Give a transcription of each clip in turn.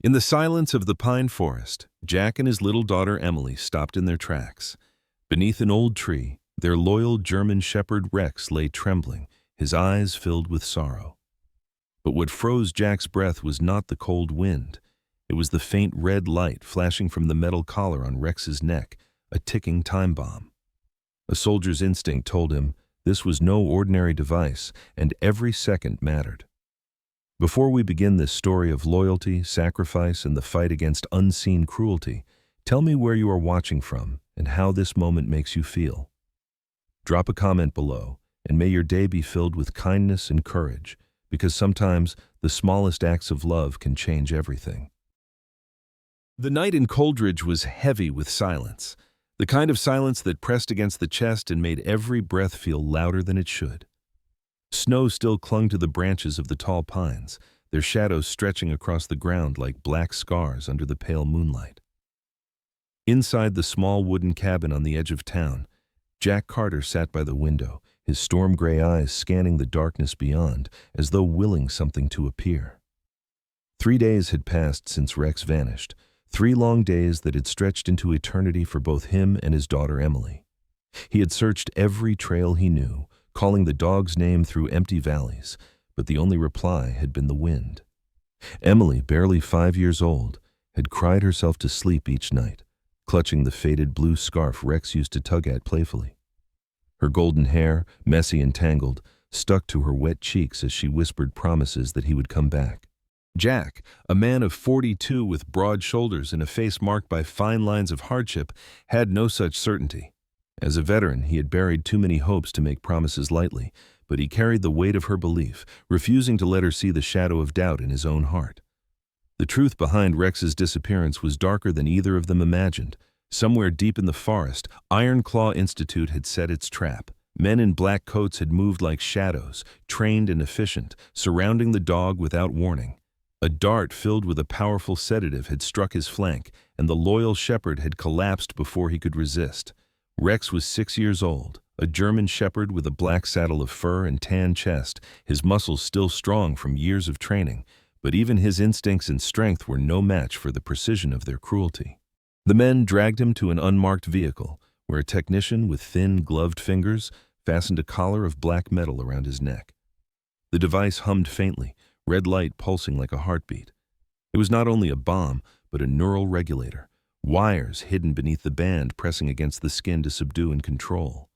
In the silence of the pine forest, Jack and his little daughter Emily stopped in their tracks. Beneath an old tree, their loyal German shepherd Rex lay trembling, his eyes filled with sorrow. But what froze Jack's breath was not the cold wind. It was the faint red light flashing from the metal collar on Rex's neck, a ticking time bomb. A soldier's instinct told him this was no ordinary device, and every second mattered. Before we begin this story of loyalty, sacrifice, and the fight against unseen cruelty, tell me where you are watching from and how this moment makes you feel. Drop a comment below, and may your day be filled with kindness and courage, because sometimes the smallest acts of love can change everything. The night in Coldridge was heavy with silence, the kind of silence that pressed against the chest and made every breath feel louder than it should. Snow still clung to the branches of the tall pines, their shadows stretching across the ground like black scars under the pale moonlight. Inside the small wooden cabin on the edge of town, Jack Carter sat by the window, his storm-gray eyes scanning the darkness beyond, as though willing something to appear. 3 days had passed since Rex vanished, 3 long days that had stretched into eternity for both him and his daughter Emily. He had searched every trail he knew, calling the dog's name through empty valleys, but the only reply had been the wind. Emily, barely 5 years old, had cried herself to sleep each night, clutching the faded blue scarf Rex used to tug at playfully. Her golden hair, messy and tangled, stuck to her wet cheeks as she whispered promises that he would come back. Jack, a man of 42 with broad shoulders and a face marked by fine lines of hardship, had no such certainty. As a veteran, he had buried too many hopes to make promises lightly, but he carried the weight of her belief, refusing to let her see the shadow of doubt in his own heart. The truth behind Rex's disappearance was darker than either of them imagined. Somewhere deep in the forest, Iron Claw Institute had set its trap. Men in black coats had moved like shadows, trained and efficient, surrounding the dog without warning. A dart filled with a powerful sedative had struck his flank, and the loyal shepherd had collapsed before he could resist. Rex was 6 years old, a German shepherd with a black saddle of fur and tan chest, his muscles still strong from years of training, but even his instincts and strength were no match for the precision of their cruelty. The men dragged him to an unmarked vehicle, where a technician with thin, gloved fingers fastened a collar of black metal around his neck. The device hummed faintly, red light pulsing like a heartbeat. It was not only a bomb, but a neural regulator, wires hidden beneath the band pressing against the skin to subdue and control.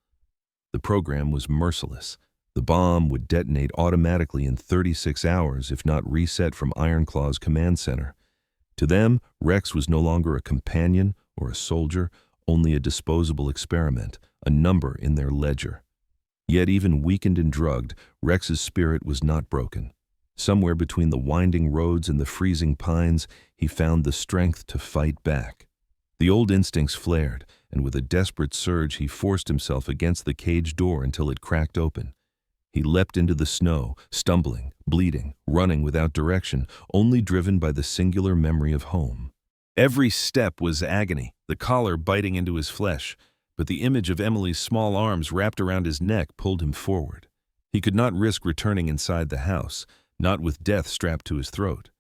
The program was merciless. The bomb would detonate automatically in 36 hours if not reset from Ironclaw's command center. To them, Rex was no longer a companion or a soldier, only a disposable experiment, a number in their ledger. Yet even weakened and drugged, Rex's spirit was not broken. Somewhere between the winding roads and the freezing pines, he found the strength to fight back. The old instincts flared, and with a desperate surge he forced himself against the cage door until it cracked open. He leapt into the snow, stumbling, bleeding, running without direction, only driven by the singular memory of home. Every step was agony, the collar biting into his flesh, but the image of Emily's small arms wrapped around his neck pulled him forward. He could not risk returning inside the house, not with death strapped to his throat.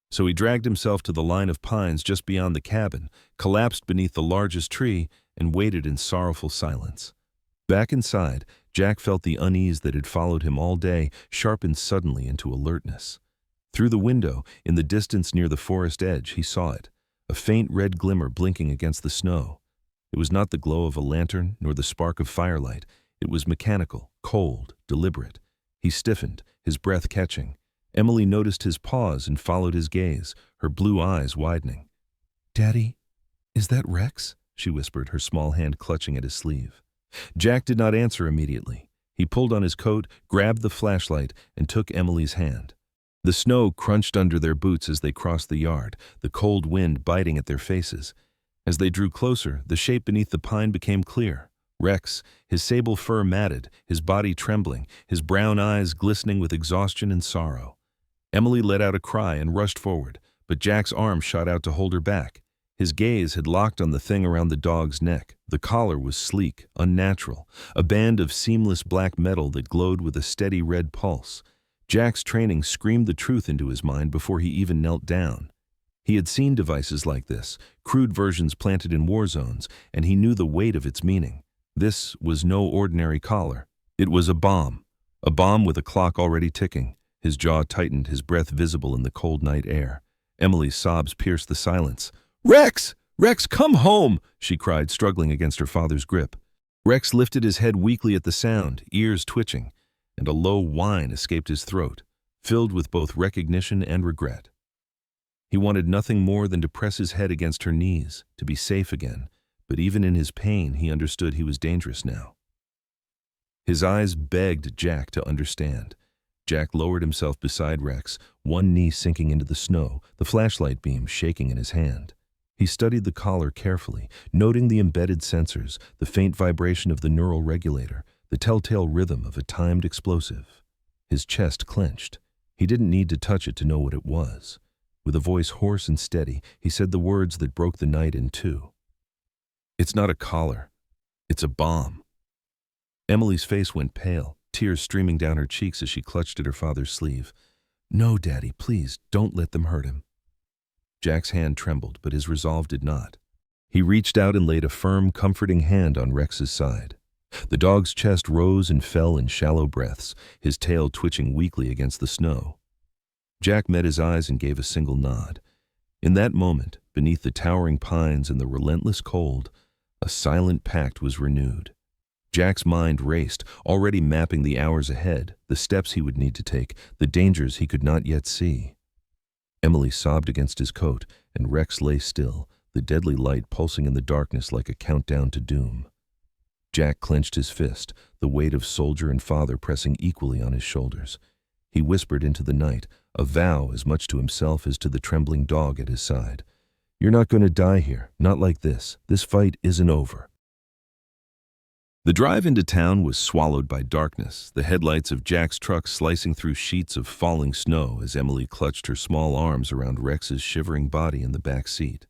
So he dragged himself to the line of pines just beyond the cabin, collapsed beneath the largest tree, and waited in sorrowful silence. Back inside, Jack felt the unease that had followed him all day sharpened suddenly into alertness. Through the window, in the distance near the forest edge, he saw it, a faint red glimmer blinking against the snow. It was not the glow of a lantern nor the spark of firelight. It was mechanical, cold, deliberate. He stiffened, his breath catching. Emily noticed his pause and followed his gaze, her blue eyes widening. "Daddy, is that Rex?" she whispered, her small hand clutching at his sleeve. Jack did not answer immediately. He pulled on his coat, grabbed the flashlight, and took Emily's hand. The snow crunched under their boots as they crossed the yard, the cold wind biting at their faces. As they drew closer, the shape beneath the pine became clear. Rex, his sable fur matted, his body trembling, his brown eyes glistening with exhaustion and sorrow. Emily let out a cry and rushed forward, but Jack's arm shot out to hold her back. His gaze had locked on the thing around the dog's neck. The collar was sleek, unnatural, a band of seamless black metal that glowed with a steady red pulse. Jack's training screamed the truth into his mind before he even knelt down. He had seen devices like this, crude versions planted in war zones, and he knew the weight of its meaning. This was no ordinary collar. It was a bomb with a clock already ticking. His jaw tightened, his breath visible in the cold night air. Emily's sobs pierced the silence. "Rex! Rex, come home!" she cried, struggling against her father's grip. Rex lifted his head weakly at the sound, ears twitching, and a low whine escaped his throat, filled with both recognition and regret. He wanted nothing more than to press his head against her knees, to be safe again, but even in his pain he understood he was dangerous now. His eyes begged Jack to understand. Jack lowered himself beside Rex, one knee sinking into the snow, the flashlight beam shaking in his hand. He studied the collar carefully, noting the embedded sensors, the faint vibration of the neural regulator, the telltale rhythm of a timed explosive. His chest clenched. He didn't need to touch it to know what it was. With a voice hoarse and steady, he said the words that broke the night in two. "It's not a collar. It's a bomb." Emily's face went pale, tears streaming down her cheeks as she clutched at her father's sleeve. "No, Daddy, please, don't let them hurt him." Jack's hand trembled, but his resolve did not. He reached out and laid a firm, comforting hand on Rex's side. The dog's chest rose and fell in shallow breaths, his tail twitching weakly against the snow. Jack met his eyes and gave a single nod. In that moment, beneath the towering pines and the relentless cold, a silent pact was renewed. Jack's mind raced, already mapping the hours ahead, the steps he would need to take, the dangers he could not yet see. Emily sobbed against his coat, and Rex lay still, the deadly light pulsing in the darkness like a countdown to doom. Jack clenched his fist, the weight of soldier and father pressing equally on his shoulders. He whispered into the night, a vow as much to himself as to the trembling dog at his side. "You're not going to die here, not like this. This fight isn't over." The drive into town was swallowed by darkness, the headlights of Jack's truck slicing through sheets of falling snow as Emily clutched her small arms around Rex's shivering body in the back seat.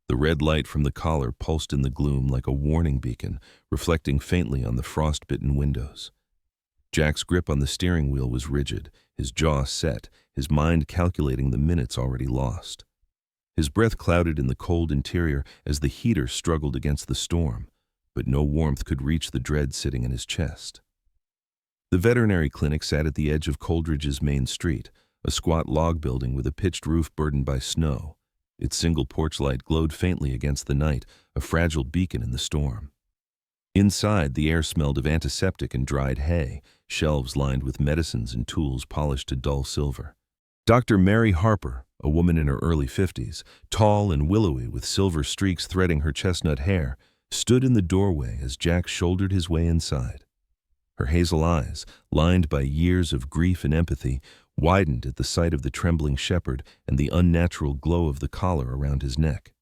The red light from the collar pulsed in the gloom like a warning beacon, reflecting faintly on the frost-bitten windows. Jack's grip on the steering wheel was rigid, his jaw set, his mind calculating the minutes already lost. His breath clouded in the cold interior as the heater struggled against the storm, but no warmth could reach the dread sitting in his chest. The veterinary clinic sat at the edge of Coldridge's main street, a squat log building with a pitched roof burdened by snow. Its single porch light glowed faintly against the night, a fragile beacon in the storm. Inside, the air smelled of antiseptic and dried hay, shelves lined with medicines and tools polished to dull silver. Dr. Mary Harper, a woman in her early 50s, tall and willowy with silver streaks threading her chestnut hair, stood in the doorway as Jack shouldered his way inside. Her hazel eyes, lined by years of grief and empathy, widened at the sight of the trembling shepherd and the unnatural glow of the collar around his neck.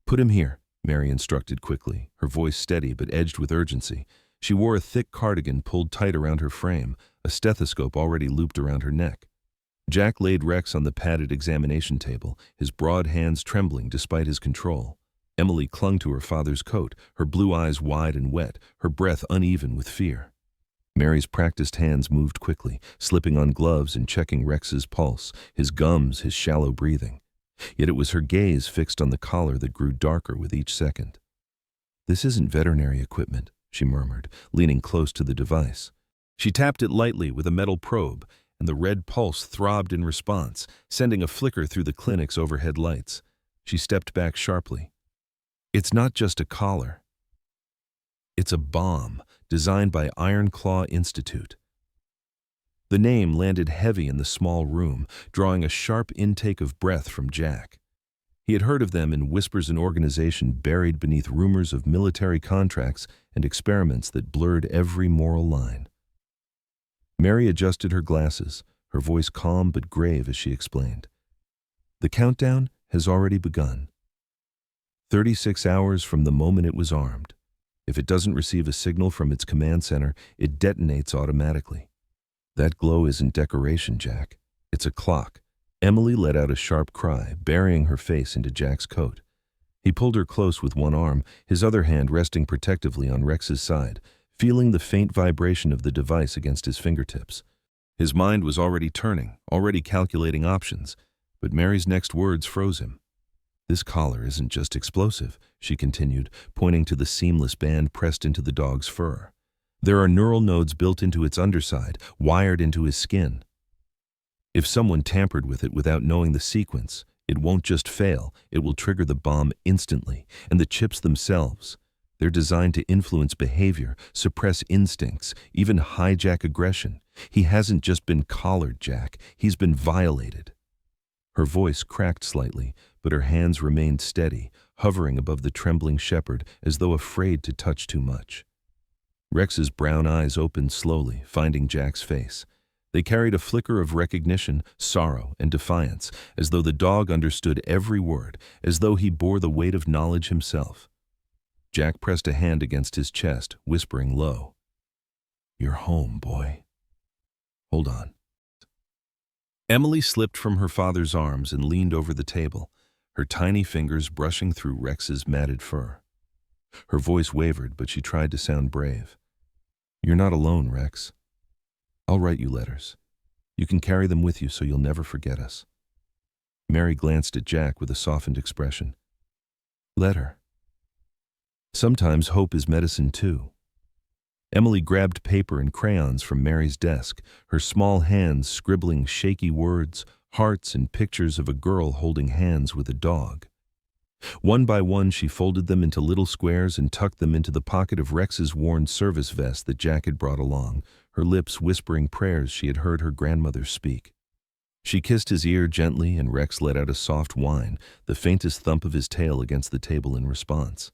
"Put him here," Mary instructed quickly, her voice steady but edged with urgency. She wore a thick cardigan pulled tight around her frame, a stethoscope already looped around her neck. Jack laid Rex on the padded examination table, his broad hands trembling despite his control. Emily clung to her father's coat, her blue eyes wide and wet, her breath uneven with fear. Mary's practiced hands moved quickly, slipping on gloves and checking Rex's pulse, his gums, his shallow breathing. Yet it was her gaze fixed on the collar that grew darker with each second. "This isn't veterinary equipment," she murmured, leaning close to the device. She tapped it lightly with a metal probe, and the red pulse throbbed in response, sending a flicker through the clinic's overhead lights. She stepped back sharply. "It's not just a collar. It's a bomb designed by Iron Claw Institute." The name landed heavy in the small room, drawing a sharp intake of breath from Jack. He had heard of them in whispers an organization buried beneath rumors of military contracts and experiments that blurred every moral line. Mary adjusted her glasses, her voice calm but grave as she explained. "The countdown has already begun. 36 hours from the moment it was armed. If it doesn't receive a signal from its command center, it detonates automatically. That glow isn't decoration, Jack. It's a clock." Emily let out a sharp cry, burying her face into Jack's coat. He pulled her close with one arm, his other hand resting protectively on Rex's side, feeling the faint vibration of the device against his fingertips. His mind was already turning, already calculating options, But Mary's next words froze him. "This collar isn't just explosive," she continued, pointing to the seamless band pressed into the dog's fur. "There are neural nodes built into its underside, wired into his skin. If someone tampered with it without knowing the sequence, it won't just fail, it will trigger the bomb instantly. And the chips themselves, they're designed to influence behavior, suppress instincts, even hijack aggression. He hasn't just been collared, Jack, he's been violated." Her voice cracked slightly, but her hands remained steady, hovering above the trembling shepherd as though afraid to touch too much. Rex's brown eyes opened slowly, finding Jack's face. They carried a flicker of recognition, sorrow, and defiance, as though the dog understood every word, as though he bore the weight of knowledge himself. Jack pressed a hand against his chest, whispering low, "You're home, boy. Hold on." Emily slipped from her father's arms and leaned over the table, her tiny fingers brushing through Rex's matted fur. Her voice wavered, but she tried to sound brave. "You're not alone, Rex. I'll write you letters. You can carry them with you so you'll never forget us." Mary glanced at Jack with a softened expression. "Letter. Sometimes hope is medicine too." Emily grabbed paper and crayons from Mary's desk, her small hands scribbling shaky words, hearts, and pictures of a girl holding hands with a dog. One by one, she folded them into little squares and tucked them into the pocket of Rex's worn service vest that Jack had brought along, her lips whispering prayers she had heard her grandmother speak. She kissed his ear gently, and Rex let out a soft whine, the faintest thump of his tail against the table in response.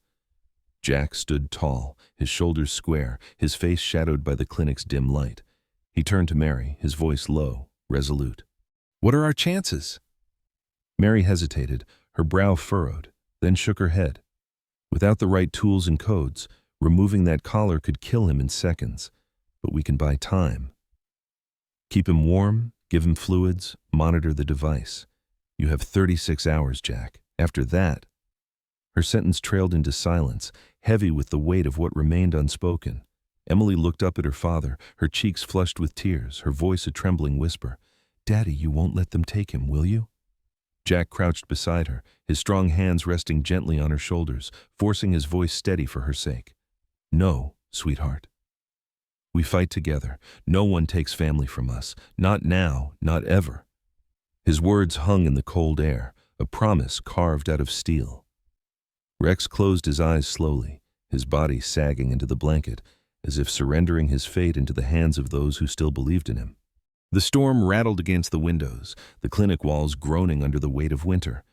Jack stood tall, his shoulders square, his face shadowed by the clinic's dim light. He turned to Mary, his voice low, resolute. "What are our chances?" Mary hesitated, her brow furrowed, then shook her head. "Without the right tools and codes, removing that collar could kill him in seconds. But we can buy time. Keep him warm, give him fluids, monitor the device. You have 36 hours, Jack. After that..." Her sentence trailed into silence, heavy with the weight of what remained unspoken. Emily looked up at her father, her cheeks flushed with tears, her voice a trembling whisper. "Daddy, you won't let them take him, will you?" Jack crouched beside her, his strong hands resting gently on her shoulders, forcing his voice steady for her sake. "No, sweetheart. We fight together. No one takes family from us. Not now, not ever." His words hung in the cold air, a promise carved out of steel. Rex closed his eyes slowly, his body sagging into the blanket, as if surrendering his fate into the hands of those who still believed in him. The storm rattled against the windows, the clinic walls groaning under the weight of winter.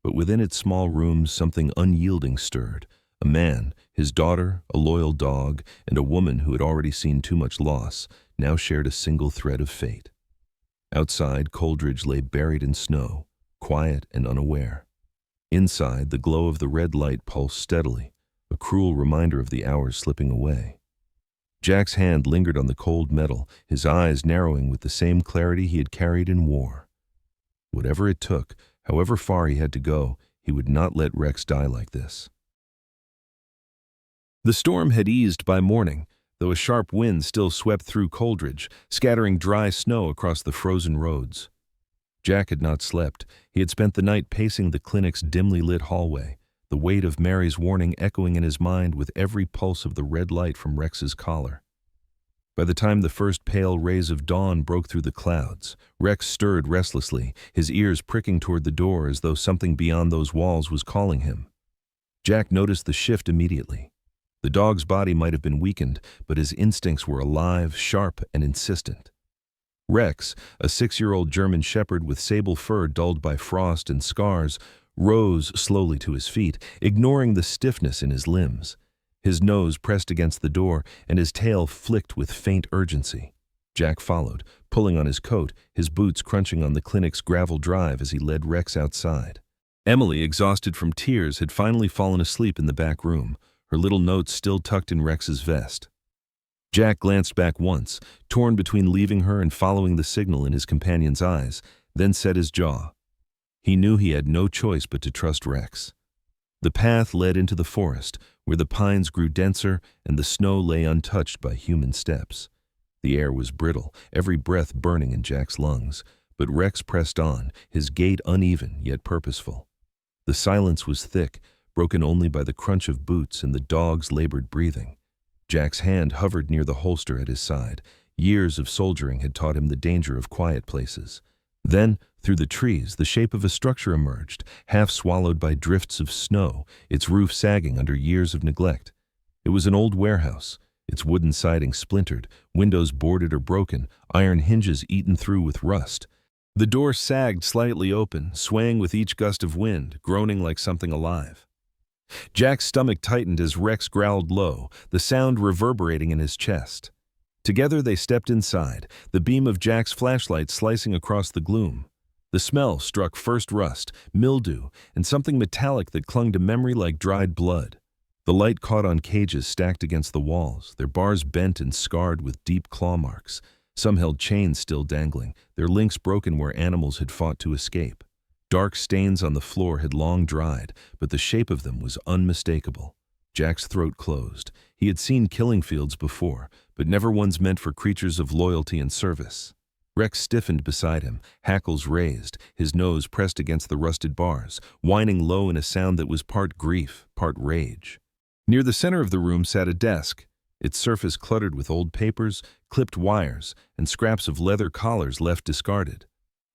But within its small rooms something unyielding stirred. A man, his daughter, a loyal dog, and a woman who had already seen too much loss, now shared a single thread of fate. Outside, Coldridge lay buried in snow, quiet and unaware. Inside, the glow of the red light pulsed steadily, a cruel reminder of the hours slipping away. Jack's hand lingered on the cold metal, his eyes narrowing with the same clarity he had carried in war. Whatever it took, however far he had to go, he would not let Rex die like this. The storm had eased by morning, though a sharp wind still swept through Coldridge, scattering dry snow across the frozen roads. Jack had not slept. He had spent the night pacing the clinic's dimly lit hallway, the weight of Mary's warning echoing in his mind with every pulse of the red light from Rex's collar. By the time the first pale rays of dawn broke through the clouds, Rex stirred restlessly, his ears pricking toward the door as though something beyond those walls was calling him. Jack noticed the shift immediately. The dog's body might have been weakened, but his instincts were alive, sharp, and insistent. Rex, a 6-year-old German shepherd with sable fur dulled by frost and scars, rose slowly to his feet, ignoring the stiffness in his limbs. His nose pressed against the door, and his tail flicked with faint urgency. Jack followed, pulling on his coat, his boots crunching on the clinic's gravel drive as he led Rex outside. Emily, exhausted from tears, had finally fallen asleep in the back room, her little notes still tucked in Rex's vest. Jack glanced back once, torn between leaving her and following the signal in his companion's eyes, then set his jaw. He knew he had no choice but to trust Rex. The path led into the forest, where the pines grew denser and the snow lay untouched by human steps. The air was brittle, every breath burning in Jack's lungs, But Rex pressed on, his gait uneven yet purposeful. The silence was thick, broken only by the crunch of boots and the dog's labored breathing. Jack's hand hovered near the holster at his side. Years of soldiering had taught him the danger of quiet places. Then, through the trees, the shape of a structure emerged, half swallowed by drifts of snow, its roof sagging under years of neglect. It was an old warehouse, its wooden siding splintered, windows boarded or broken, iron hinges eaten through with rust. The door sagged slightly open, swaying with each gust of wind, groaning like something alive. Jack's stomach tightened as Rex growled low, the sound reverberating in his chest. Together they stepped inside, the beam of Jack's flashlight slicing across the gloom. The smell struck first rust, mildew, and something metallic that clung to memory like dried blood. The light caught on cages stacked against the walls, their bars bent and scarred with deep claw marks. Some held chains still dangling, their links broken where animals had fought to escape. Dark stains on the floor had long dried, but the shape of them was unmistakable. Jack's throat closed. He had seen killing fields before, but never ones meant for creatures of loyalty and service. Rex stiffened beside him, hackles raised, his nose pressed against the rusted bars, whining low in a sound that was part grief, part rage. Near the center of the room sat a desk, its surface cluttered with old papers, clipped wires, and scraps of leather collars left discarded.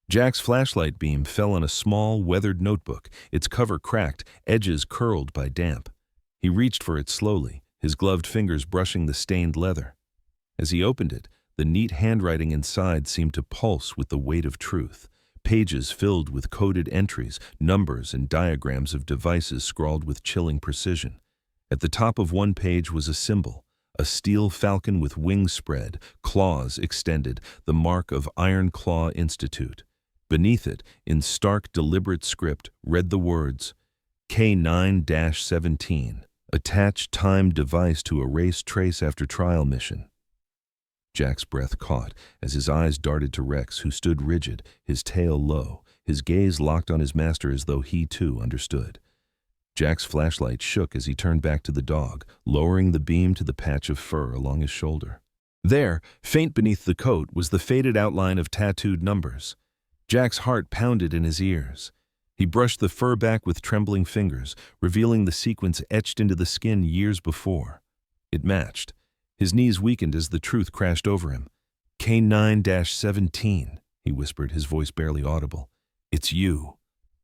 Jack's flashlight beam fell on a small, weathered notebook, its cover cracked, edges curled by damp. He reached for it slowly, his gloved fingers brushing the stained leather. As he opened it, the neat handwriting inside seemed to pulse with the weight of truth. Pages filled with coded entries, numbers, and diagrams of devices scrawled with chilling precision. At the top of one page was a symbol, a steel falcon with wings spread, claws extended, the mark of Iron Claw Institute. Beneath it, in stark, deliberate script, read the words, K9-17, attach time device to erase trace after trial mission. Jack's breath caught as his eyes darted to Rex, who stood rigid, his tail low, his gaze locked on his master as though he too understood. Jack's flashlight shook as he turned back to the dog, lowering the beam to the patch of fur along his shoulder. There, faint beneath the coat, was the faded outline of tattooed numbers. Jack's heart pounded in his ears. He brushed the fur back with trembling fingers, revealing the sequence etched into the skin years before. It matched. His knees weakened as the truth crashed over him. K9-17, he whispered, his voice barely audible. It's you.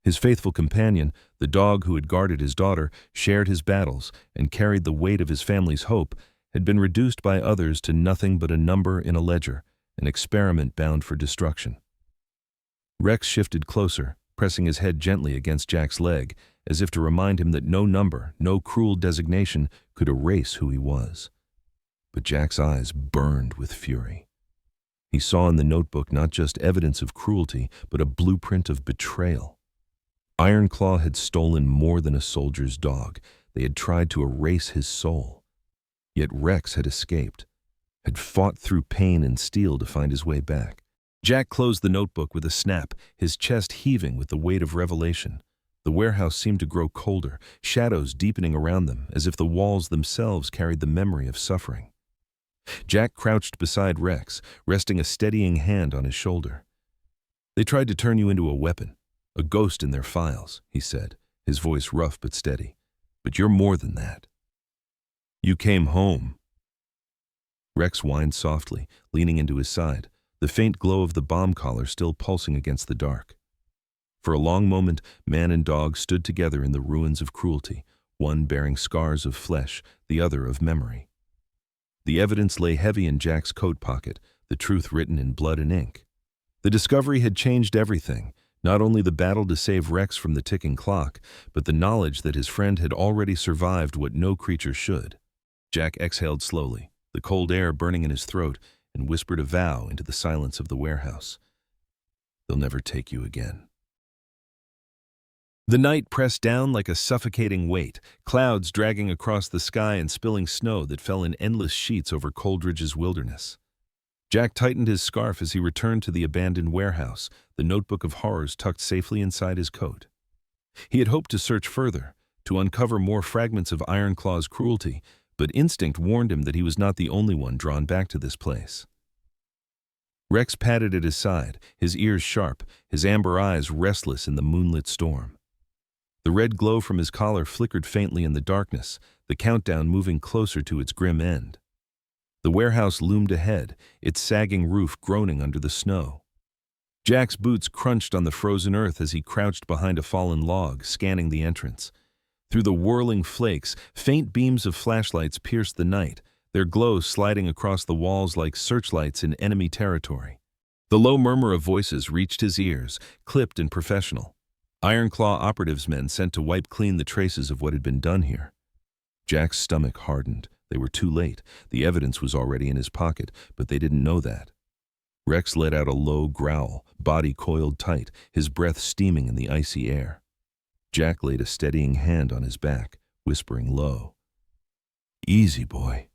His faithful companion, the dog who had guarded his daughter, shared his battles, and carried the weight of his family's hope, had been reduced by others to nothing but a number in a ledger, an experiment bound for destruction. Rex shifted closer, pressing his head gently against Jack's leg, as if to remind him that no number, no cruel designation could erase who he was. But Jack's eyes burned with fury. He saw in the notebook not just evidence of cruelty, but a blueprint of betrayal. Iron Claw had stolen more than a soldier's dog. They had tried to erase his soul. Yet Rex had escaped, had fought through pain and steel to find his way back. Jack closed the notebook with a snap, his chest heaving with the weight of revelation. The warehouse seemed to grow colder, shadows deepening around them, as if the walls themselves carried the memory of suffering. Jack crouched beside Rex, resting a steadying hand on his shoulder. They tried to turn you into a weapon, a ghost in their files, he said, his voice rough but steady. But you're more than that. You came home. Rex whined softly, leaning into his side, the faint glow of the bomb collar still pulsing against the dark. For a long moment, man and dog stood together in the ruins of cruelty, one bearing scars of flesh, the other of memory. The evidence lay heavy in Jack's coat pocket, the truth written in blood and ink. The discovery had changed everything, not only the battle to save Rex from the ticking clock, but the knowledge that his friend had already survived what no creature should. Jack exhaled slowly, the cold air burning in his throat, and whispered a vow into the silence of the warehouse. They'll never take you again. The night pressed down like a suffocating weight, clouds dragging across the sky and spilling snow that fell in endless sheets over Coldridge's wilderness. Jack tightened his scarf as he returned to the abandoned warehouse, the notebook of horrors tucked safely inside his coat. He had hoped to search further, to uncover more fragments of Iron Claw's cruelty, but instinct warned him that he was not the only one drawn back to this place. Rex patted at his side, his ears sharp, his amber eyes restless in the moonlit storm. The red glow from his collar flickered faintly in the darkness, the countdown moving closer to its grim end. The warehouse loomed ahead, its sagging roof groaning under the snow. Jack's boots crunched on the frozen earth as he crouched behind a fallen log, scanning the entrance. Through the whirling flakes, faint beams of flashlights pierced the night, their glow sliding across the walls like searchlights in enemy territory. The low murmur of voices reached his ears, clipped and professional. Ironclaw operatives men sent to wipe clean the traces of what had been done here. Jack's stomach hardened. They were too late. The evidence was already in his pocket, but they didn't know that. Rex let out a low growl, body coiled tight, his breath steaming in the icy air. Jack laid a steadying hand on his back, whispering low, "Easy, boy."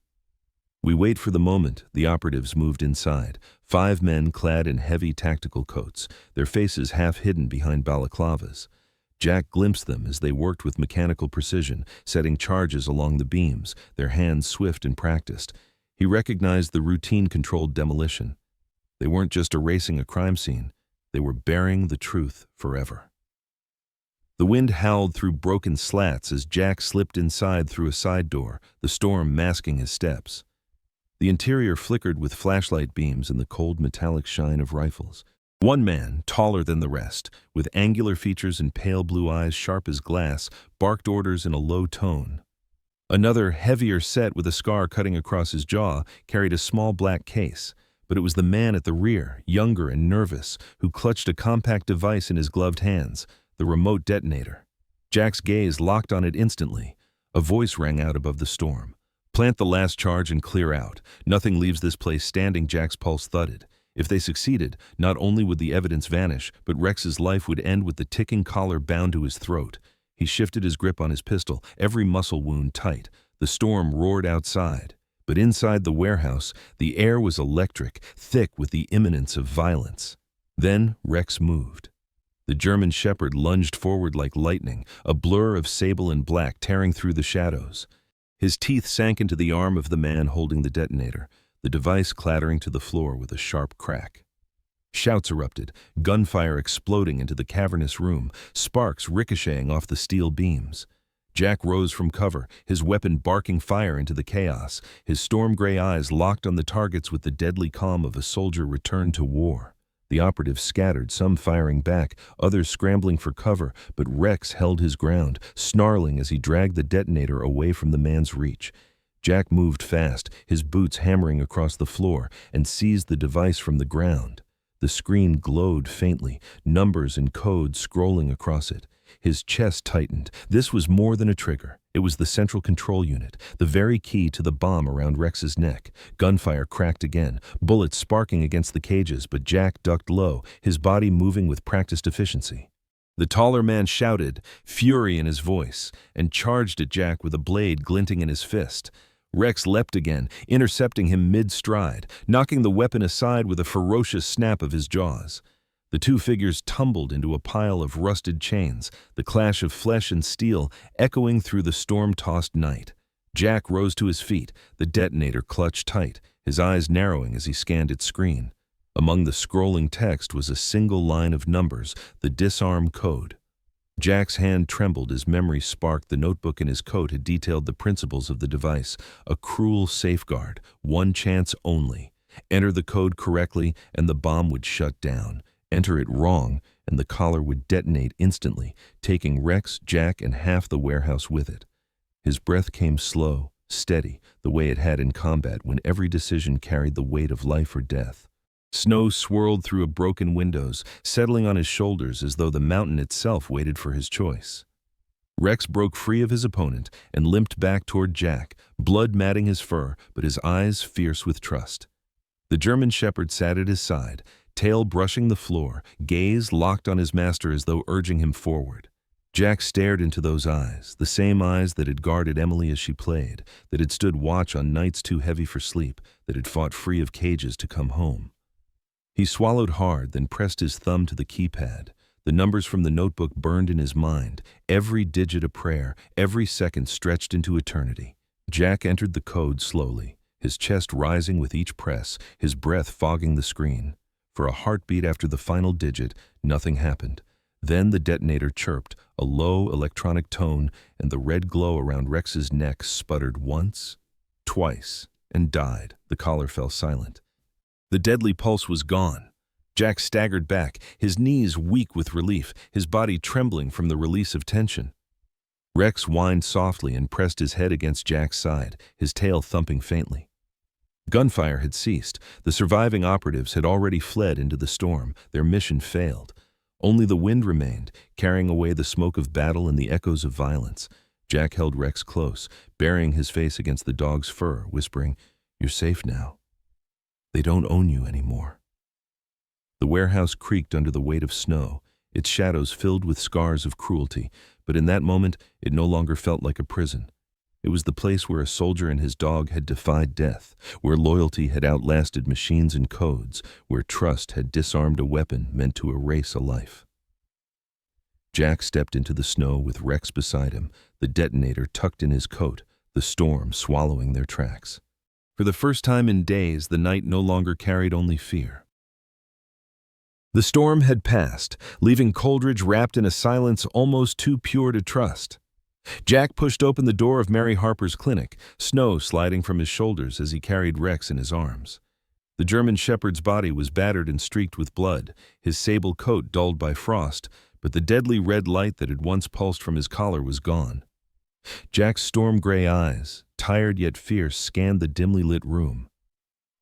We wait for the moment. The operatives moved inside, 5 men clad in heavy tactical coats, their faces half hidden behind balaclavas. Jack glimpsed them as they worked with mechanical precision, setting charges along the beams, their hands swift and practiced. He recognized the routine-controlled demolition. They weren't just erasing a crime scene, they were burying the truth forever. The wind howled through broken slats as Jack slipped inside through a side door, the storm masking his steps. The interior flickered with flashlight beams and the cold metallic shine of rifles. One man, taller than the rest, with angular features and pale blue eyes sharp as glass, barked orders in a low tone. Another, heavier set with a scar cutting across his jaw, carried a small black case. But it was the man at the rear, younger and nervous, who clutched a compact device in his gloved hands, the remote detonator. Jack's gaze locked on it instantly. A voice rang out above the storm. "Plant the last charge and clear out. Nothing leaves this place standing." Jack's pulse thudded. If they succeeded, not only would the evidence vanish, but Rex's life would end with the ticking collar bound to his throat. He shifted his grip on his pistol, every muscle wound tight. The storm roared outside. But inside the warehouse, the air was electric, thick with the imminence of violence. Then Rex moved. The German shepherd lunged forward like lightning, a blur of sable and black tearing through the shadows. His teeth sank into the arm of the man holding the detonator, the device clattering to the floor with a sharp crack. Shouts erupted, gunfire exploding into the cavernous room, sparks ricocheting off the steel beams. Jack rose from cover, his weapon barking fire into the chaos, his storm-gray eyes locked on the targets with the deadly calm of a soldier returned to war. The operatives scattered, some firing back, others scrambling for cover, but Rex held his ground, snarling as he dragged the detonator away from the man's reach. Jack moved fast, his boots hammering across the floor, and seized the device from the ground. The screen glowed faintly, numbers and codes scrolling across it. His chest tightened. This was more than a trigger. It was the central control unit, the very key to the bomb around Rex's neck. Gunfire cracked again, bullets sparking against the cages, but Jack ducked low, his body moving with practiced efficiency. The taller man shouted, fury in his voice, and charged at Jack with a blade glinting in his fist. Rex leapt again, intercepting him mid-stride, knocking the weapon aside with a ferocious snap of his jaws. The two figures tumbled into a pile of rusted chains, the clash of flesh and steel echoing through the storm-tossed night. Jack rose to his feet, the detonator clutched tight, his eyes narrowing as he scanned its screen. Among the scrolling text was a single line of numbers, the disarm code. Jack's hand trembled as memory sparked. The notebook in his coat had detailed the principles of the device, a cruel safeguard, one chance only. Enter the code correctly and the bomb would shut down. Enter it wrong, and the collar would detonate instantly, taking Rex, Jack, and half the warehouse with it. His breath came slow, steady, the way it had in combat when every decision carried the weight of life or death. Snow swirled through broken windows, settling on his shoulders as though the mountain itself waited for his choice. Rex broke free of his opponent and limped back toward Jack, blood matting his fur, but his eyes fierce with trust. The German shepherd sat at his side, tail brushing the floor, gaze locked on his master as though urging him forward. Jack stared into those eyes, the same eyes that had guarded Emily as she played, that had stood watch on nights too heavy for sleep, that had fought free of cages to come home. He swallowed hard, then pressed his thumb to the keypad. The numbers from the notebook burned in his mind, every digit a prayer, every second stretched into eternity. Jack entered the code slowly, his chest rising with each press, his breath fogging the screen. For a heartbeat after the final digit, nothing happened. Then the detonator chirped, a low electronic tone, and the red glow around Rex's neck sputtered once, twice, and died. The collar fell silent. The deadly pulse was gone. Jack staggered back, his knees weak with relief, his body trembling from the release of tension. Rex whined softly and pressed his head against Jack's side, his tail thumping faintly. Gunfire had ceased. The surviving operatives had already fled into the storm. Their mission failed. Only the wind remained, carrying away the smoke of battle and the echoes of violence. Jack held Rex close, burying his face against the dog's fur, whispering, "You're safe now. They don't own you anymore." The warehouse creaked under the weight of snow, its shadows filled with scars of cruelty, but in that moment it no longer felt like a prison. It was the place where a soldier and his dog had defied death, where loyalty had outlasted machines and codes, where trust had disarmed a weapon meant to erase a life. Jack stepped into the snow with Rex beside him, the detonator tucked in his coat, the storm swallowing their tracks. For the first time in days, the night no longer carried only fear. The storm had passed, leaving Coldridge wrapped in a silence almost too pure to trust. Jack pushed open the door of Mary Harper's clinic, snow sliding from his shoulders as he carried Rex in his arms. The German shepherd's body was battered and streaked with blood, his sable coat dulled by frost, but the deadly red light that had once pulsed from his collar was gone. Jack's storm-gray eyes, tired yet fierce, scanned the dimly lit room.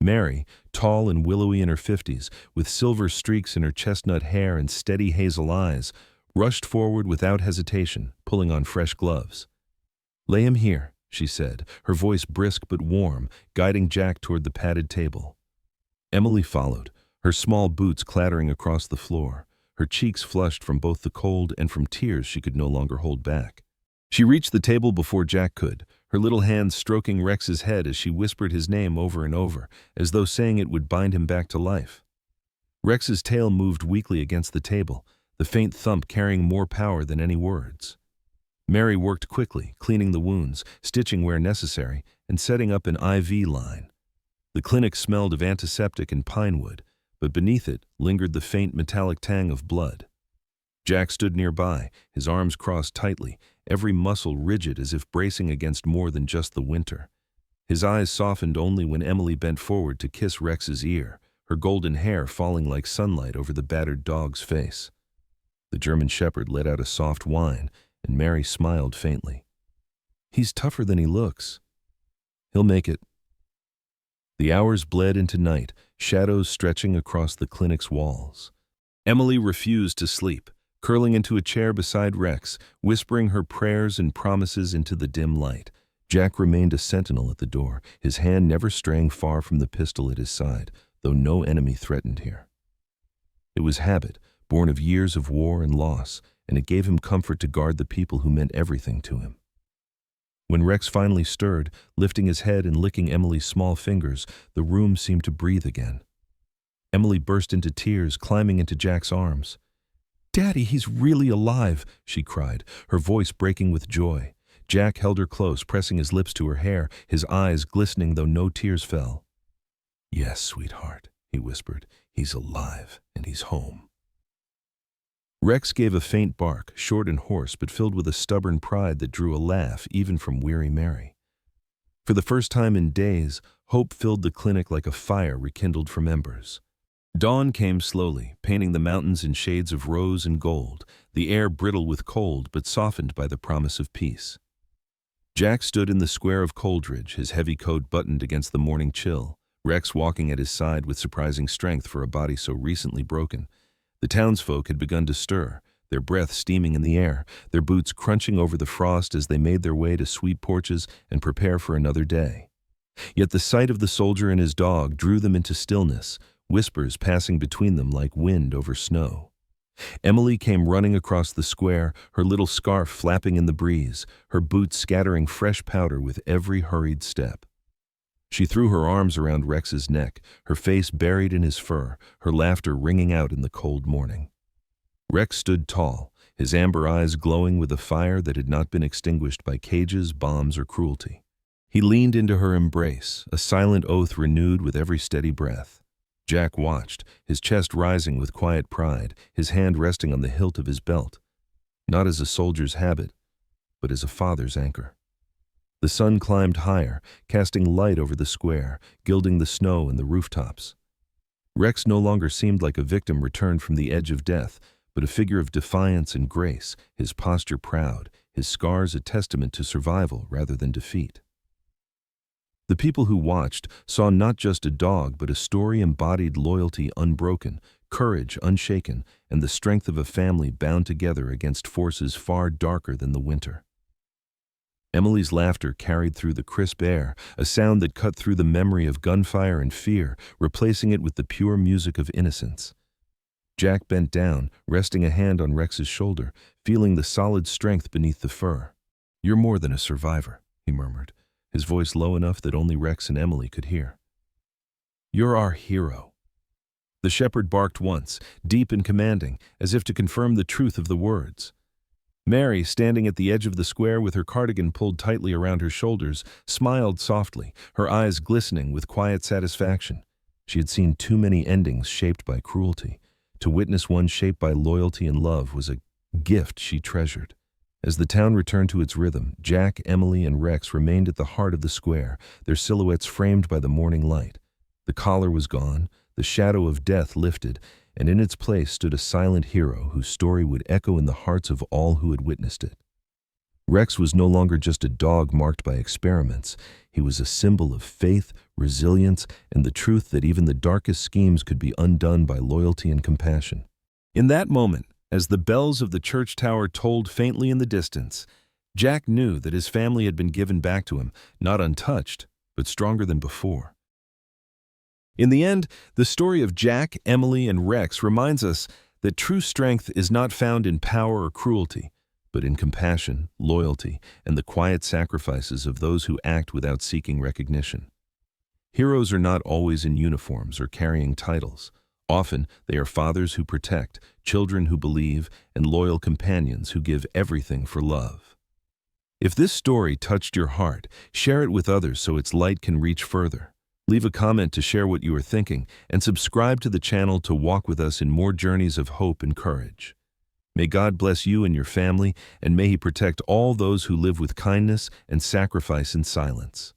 Mary, tall and willowy in her 50s, with silver streaks in her chestnut hair and steady hazel eyes, rushed forward without hesitation, pulling on fresh gloves. "Lay him here," she said, her voice brisk but warm, guiding Jack toward the padded table. Emily followed, her small boots clattering across the floor, her cheeks flushed from both the cold and from tears she could no longer hold back. She reached the table before Jack could, her little hands stroking Rex's head as she whispered his name over and over, as though saying it would bind him back to life. Rex's tail moved weakly against the table, the faint thump carrying more power than any words. Mary worked quickly, cleaning the wounds, stitching where necessary, and setting up an IV line. The clinic smelled of antiseptic and pine wood, but beneath it lingered the faint metallic tang of blood. Jack stood nearby, his arms crossed tightly, every muscle rigid as if bracing against more than just the winter. His eyes softened only when Emily bent forward to kiss Rex's ear, her golden hair falling like sunlight over the battered dog's face. The German shepherd let out a soft whine, and Mary smiled faintly. "He's tougher than he looks. He'll make it." The hours bled into night, shadows stretching across the clinic's walls. Emily refused to sleep, curling into a chair beside Rex, whispering her prayers and promises into the dim light. Jack remained a sentinel at the door, his hand never straying far from the pistol at his side, though no enemy threatened here. It was habit, born of years of war and loss, and it gave him comfort to guard the people who meant everything to him. When Rex finally stirred, lifting his head and licking Emily's small fingers, the room seemed to breathe again. Emily burst into tears, climbing into Jack's arms. "Daddy, he's really alive," she cried, her voice breaking with joy. Jack held her close, pressing his lips to her hair, his eyes glistening though no tears fell. "Yes, sweetheart," he whispered. "He's alive, and he's home." Rex gave a faint bark, short and hoarse, but filled with a stubborn pride that drew a laugh even from weary Mary. For the first time in days, hope filled the clinic like a fire rekindled from embers. Dawn came slowly, painting the mountains in shades of rose and gold, the air brittle with cold but softened by the promise of peace. Jack stood in the square of Coldridge, his heavy coat buttoned against the morning chill, Rex walking at his side with surprising strength for a body so recently broken. The townsfolk had begun to stir, their breath steaming in the air, their boots crunching over the frost as they made their way to sweep porches and prepare for another day. Yet the sight of the soldier and his dog drew them into stillness, whispers passing between them like wind over snow. Emily came running across the square, her little scarf flapping in the breeze, her boots scattering fresh powder with every hurried step. She threw her arms around Rex's neck, her face buried in his fur, her laughter ringing out in the cold morning. Rex stood tall, his amber eyes glowing with a fire that had not been extinguished by cages, bombs, or cruelty. He leaned into her embrace, a silent oath renewed with every steady breath. Jack watched, his chest rising with quiet pride, his hand resting on the hilt of his belt, not as a soldier's habit, but as a father's anchor. The sun climbed higher, casting light over the square, gilding the snow and the rooftops. Rex no longer seemed like a victim returned from the edge of death, but a figure of defiance and grace, his posture proud, his scars a testament to survival rather than defeat. The people who watched saw not just a dog, but a story embodied loyalty unbroken, courage unshaken, and the strength of a family bound together against forces far darker than the winter. Emily's laughter carried through the crisp air, a sound that cut through the memory of gunfire and fear, replacing it with the pure music of innocence. Jack bent down, resting a hand on Rex's shoulder, feeling the solid strength beneath the fur. "You're more than a survivor," he murmured, his voice low enough that only Rex and Emily could hear. "You're our hero." The shepherd barked once, deep and commanding, as if to confirm the truth of the words. Mary, standing at the edge of the square with her cardigan pulled tightly around her shoulders, smiled softly, her eyes glistening with quiet satisfaction. She had seen too many endings shaped by cruelty. To witness one shaped by loyalty and love was a gift she treasured. As the town returned to its rhythm, Jack, Emily, and Rex remained at the heart of the square, their silhouettes framed by the morning light. The collar was gone, the shadow of death lifted, and in its place stood a silent hero whose story would echo in the hearts of all who had witnessed it. Rex was no longer just a dog marked by experiments. He was a symbol of faith, resilience, and the truth that even the darkest schemes could be undone by loyalty and compassion. In that moment, as the bells of the church tower tolled faintly in the distance, Jack knew that his family had been given back to him, not untouched, but stronger than before. In the end, the story of Jack, Emily, and Rex reminds us that true strength is not found in power or cruelty, but in compassion, loyalty, and the quiet sacrifices of those who act without seeking recognition. Heroes are not always in uniforms or carrying titles. Often, they are fathers who protect, children who believe, and loyal companions who give everything for love. If this story touched your heart, share it with others so its light can reach further. Leave a comment to share what you are thinking, and subscribe to the channel to walk with us in more journeys of hope and courage. May God bless you and your family, and may He protect all those who live with kindness and sacrifice in silence.